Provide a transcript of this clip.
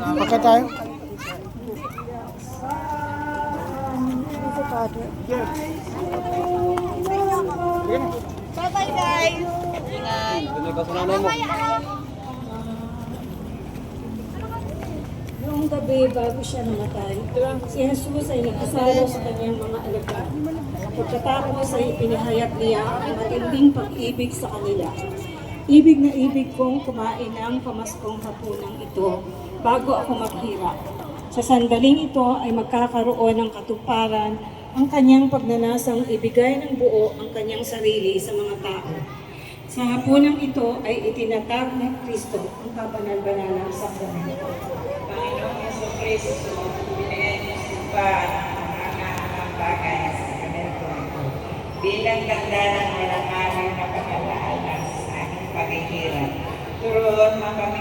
Okay tayo? Bye-bye guys! Ingat! Noong gabi bago siya namatay, si Jesus ay nagkasalo sa kanyang mga alagad. Pagkatapos ay pinahayag niya ang matinding pag-ibig sa kanila. Ibig na ibig kong kumain ng pamaskong hapunang ito bago ako maghirap. Sa sandaling ito ay magkakaroon ng katuparan ang kanyang pagnanasang ibigay ng buo ang kanyang sarili sa mga tao. Sa hapunang ito ay itinatag ng Kristo ang kabanal-banalang sakramento. Panginoong Jesucristo, binigay niyo pa ang mga bagay sa sakramento ito. Bilang tanda ng walang araw na pag-alaala sa aking paghihirap, turuan mo kami